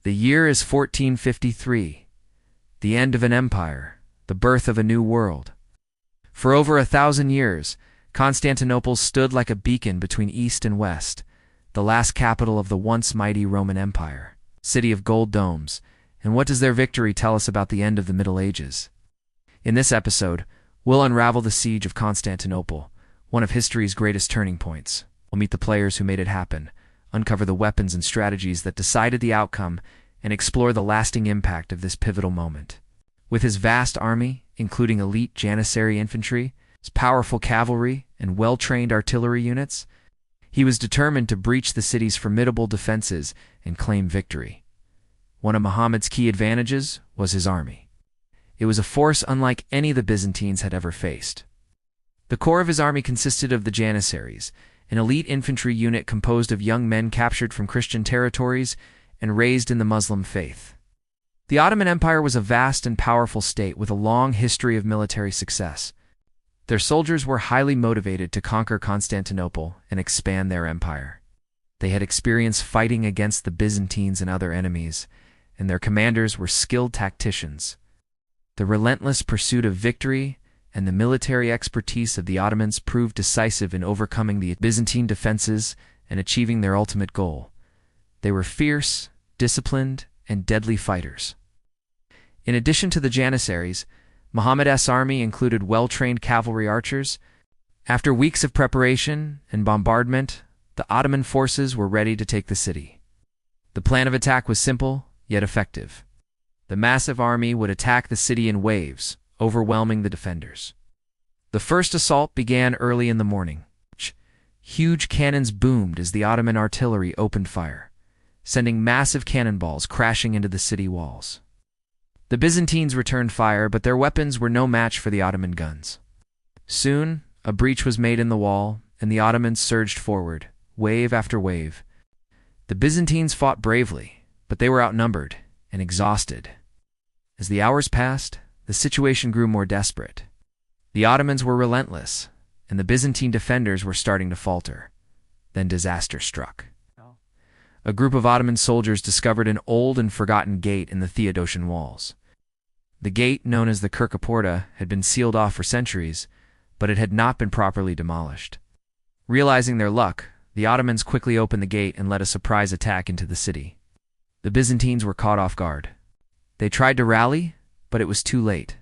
The year is 1453, the end of an empire, the birth of a new world. For over 1,000 years, Constantinople stood like a beacon between East and West, the last capital of the once mighty Roman Empire, city of gold domes. And what does their victory tell us about the end of the Middle Ages? In this episode, we'll unravel the siege of Constantinople, one of history's greatest turning points. We'll meet the players who made it happen, uncover the weapons and strategies that decided the outcome, and explore the lasting impact of this pivotal moment. With his vast army, including elite Janissary infantry, his powerful cavalry, and well-trained artillery units, he was determined to breach the city's formidable defenses and claim victory. One of Muhammad's key advantages was his army. It was a force unlike any the Byzantines had ever faced. The core of his army consisted of the Janissaries, an elite infantry unit composed of young men captured from Christian territories and raised in the Muslim faith. The Ottoman Empire was a vast and powerful state with a long history of military success. Their soldiers were highly motivated to conquer Constantinople and expand their empire. They had experience fighting against the Byzantines and other enemies, and their commanders were skilled tacticians. The relentless pursuit of victory and the military expertise of the Ottomans proved decisive in overcoming the Byzantine defenses and achieving their ultimate goal. They were fierce, disciplined, and deadly fighters. In addition to the Janissaries, Muhammad's army included well-trained cavalry archers. After weeks of preparation and bombardment, the Ottoman forces were ready to take the city. The plan of attack was simple, yet effective. The massive army would attack the city in waves, overwhelming the defenders. The first assault began early in the morning. Huge cannons boomed as the Ottoman artillery opened fire, sending massive cannonballs crashing into the city walls. The Byzantines returned fire, but their weapons were no match for the Ottoman guns. Soon, a breach was made in the wall, and the Ottomans surged forward, wave after wave. The Byzantines fought bravely, but they were outnumbered and exhausted. As the hours passed, the situation grew more desperate. The Ottomans were relentless, and the Byzantine defenders were starting to falter. Then disaster struck. A group of Ottoman soldiers discovered an old and forgotten gate in the Theodosian walls. The gate, known as the Kirka Porta, had been sealed off for centuries, but it had not been properly demolished. Realizing their luck, the Ottomans quickly opened the gate and led a surprise attack into the city. The Byzantines were caught off guard. They tried to rally, but it was too late.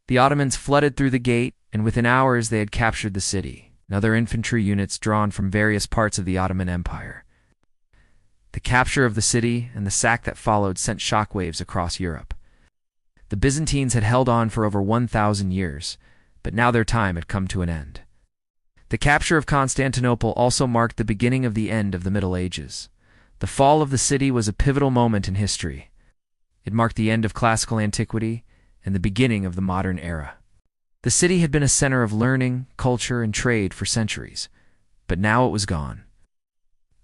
The Ottomans flooded through the gate, and within hours they had captured the city and other infantry units drawn from various parts of the Ottoman Empire. The capture of the city and the sack that followed sent shockwaves across Europe. The Byzantines had held on for over 1,000 years, but now their time had come to an end. The capture of Constantinople also marked the beginning of the end of the Middle Ages. The fall of the city was a pivotal moment in history. It marked the end of classical antiquity and the beginning of the modern era. The city had been a center of learning, culture, and trade for centuries, but now it was gone.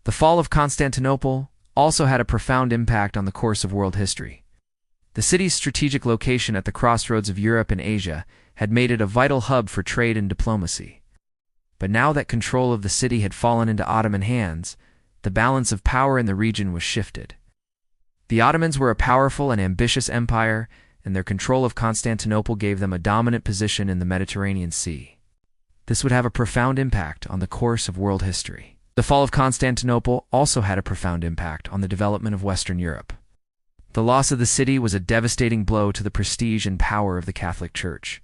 The fall of Constantinople also had a profound impact on the course of world history. The city's strategic location at the crossroads of Europe and Asia had made it a vital hub for trade and diplomacy. But now that control of the city had fallen into Ottoman hands, the balance of power in the region was shifted. The Ottomans were a powerful and ambitious empire, and their control of Constantinople gave them a dominant position in the Mediterranean Sea. This would have a profound impact on the course of world history. The fall of Constantinople also had a profound impact on the development of Western Europe. The loss of the city was a devastating blow to the prestige and power of the Catholic Church.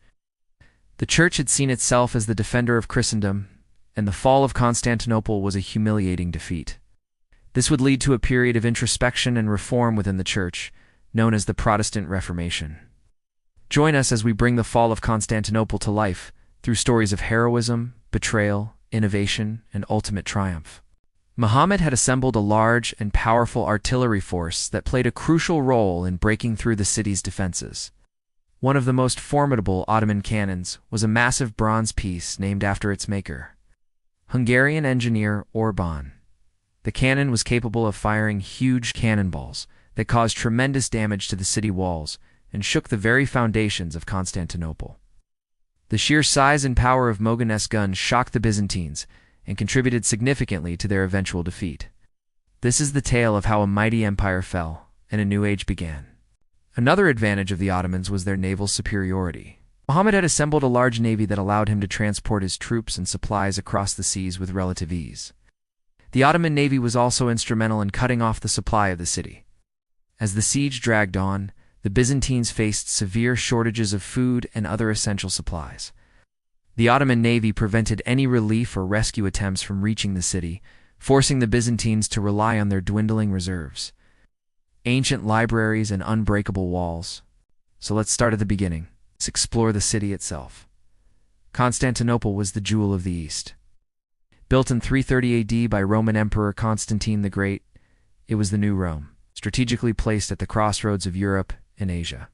The Church had seen itself as the defender of Christendom, and the fall of Constantinople was a humiliating defeat. This would lead to a period of introspection and reform within the Church, known as the Protestant Reformation. Join us as we bring the fall of Constantinople to life through stories of heroism, betrayal, innovation, and ultimate triumph. Muhammad had assembled a large and powerful artillery force that played a crucial role in breaking through the city's defenses. One of the most formidable Ottoman cannons was a massive bronze piece named after its maker, Hungarian engineer Orban. The cannon was capable of firing huge cannonballs that caused tremendous damage to the city walls and shook the very foundations of Constantinople. The sheer size and power of Moghann's guns shocked the Byzantines and contributed significantly to their eventual defeat. This is the tale of how a mighty empire fell and a new age began. Another advantage of the Ottomans was their naval superiority. Muhammad had assembled a large navy that allowed him to transport his troops and supplies across the seas with relative ease. The Ottoman navy was also instrumental in cutting off the supply of the city. As the siege dragged on, the Byzantines faced severe shortages of food and other essential supplies. The Ottoman navy prevented any relief or rescue attempts from reaching the city, forcing the Byzantines to rely on their dwindling reserves. Ancient libraries and unbreakable walls. So let's start at the beginning. Let's explore the city itself. Constantinople was the jewel of the East. Built in 330 AD by Roman Emperor Constantine the Great, it was the New Rome, strategically placed at the crossroads of Europe and Asia.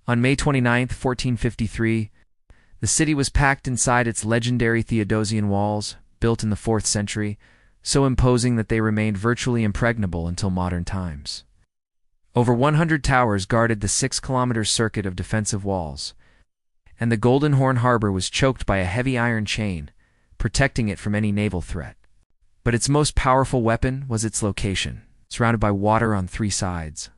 On May 29, 1453, the city was packed inside its legendary Theodosian walls, built in the 4th century, so imposing that they remained virtually impregnable until modern times. Over 100 towers guarded the 6-kilometer circuit of defensive walls, and the Golden Horn Harbor was choked by a heavy iron chain, protecting it from any naval threat. But its most powerful weapon was its location, surrounded by water on 3 sides.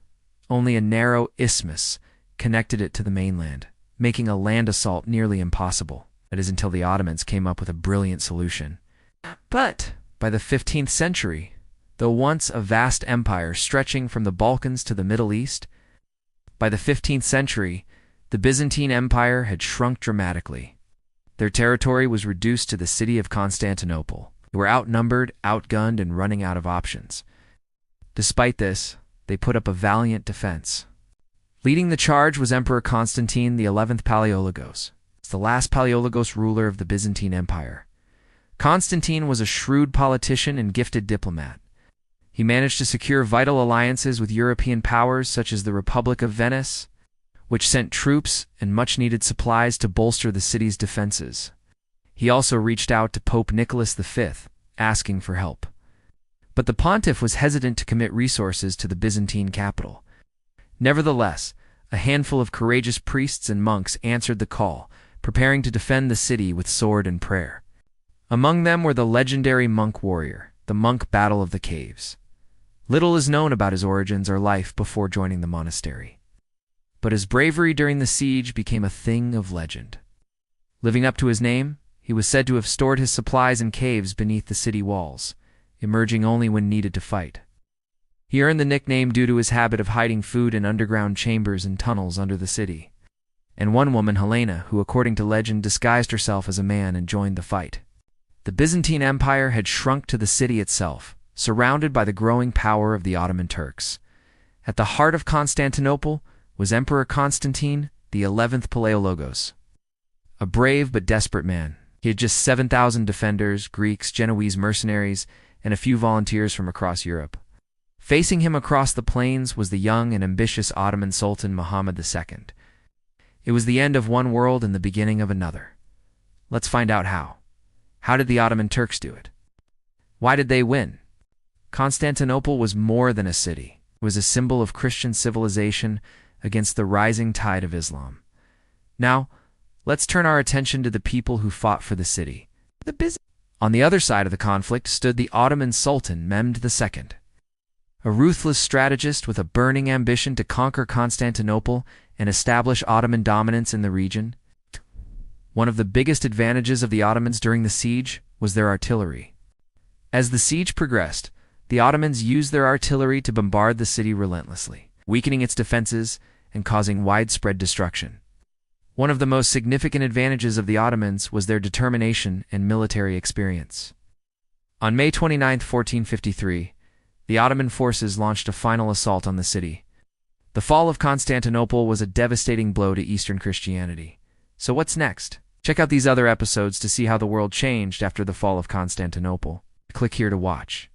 Only a narrow isthmus connected it to the mainland, making a land assault nearly impossible. That is until the Ottomans came up with a brilliant solution. But by the 15th century, though once a vast empire stretching from the Balkans to the Middle East, by the 15th century, the Byzantine Empire had shrunk dramatically. Their territory was reduced to the city of Constantinople. They were outnumbered, outgunned, and running out of options. Despite this, they put up a valiant defense. Leading the charge was Emperor Constantine XI Palaiologos, the last Palaiologos ruler of the Byzantine Empire. Constantine was a shrewd politician and gifted diplomat. He managed to secure vital alliances with European powers such as the Republic of Venice, which sent troops and much-needed supplies to bolster the city's defenses. He also reached out to Pope Nicholas V, asking for help. But the pontiff was hesitant to commit resources to the Byzantine capital. Nevertheless, a handful of courageous priests and monks answered the call, preparing to defend the city with sword and prayer. Among them were the legendary monk warrior, the monk Battle of the Caves. Little is known about his origins or life before joining the monastery. But his bravery during the siege became a thing of legend. Living up to his name, he was said to have stored his supplies in caves beneath the city walls, emerging only when needed to fight. He earned the nickname due to his habit of hiding food in underground chambers and tunnels under the city. And one woman, Helena, who according to legend disguised herself as a man and joined the fight. The Byzantine Empire had shrunk to the city itself, surrounded by the growing power of the Ottoman Turks. At the heart of Constantinople was Emperor Constantine XI Palaiologos. A brave but desperate man, he had just 7,000 defenders, Greeks, Genoese mercenaries, and a few volunteers from across Europe. Facing him across the plains was the young and ambitious Ottoman Sultan Muhammad II. It was the end of one world and the beginning of another. Let's find out how. How did the Ottoman Turks do it? Why did they win? Constantinople was more than a city. It was a symbol of Christian civilization against the rising tide of Islam. Now, let's turn our attention to the people who fought for the city. On the other side of the conflict stood the Ottoman Sultan Mehmed II, a ruthless strategist with a burning ambition to conquer Constantinople and establish Ottoman dominance in the region. One of the biggest advantages of the Ottomans during the siege was their artillery. As the siege progressed, the Ottomans used their artillery to bombard the city relentlessly, weakening its defenses and causing widespread destruction. One of the most significant advantages of the Ottomans was their determination and military experience. On May 29, 1453, the Ottoman forces launched a final assault on the city. The fall of Constantinople was a devastating blow to Eastern Christianity. So what's next? Check out these other episodes to see how the world changed after the fall of Constantinople. Click here to watch.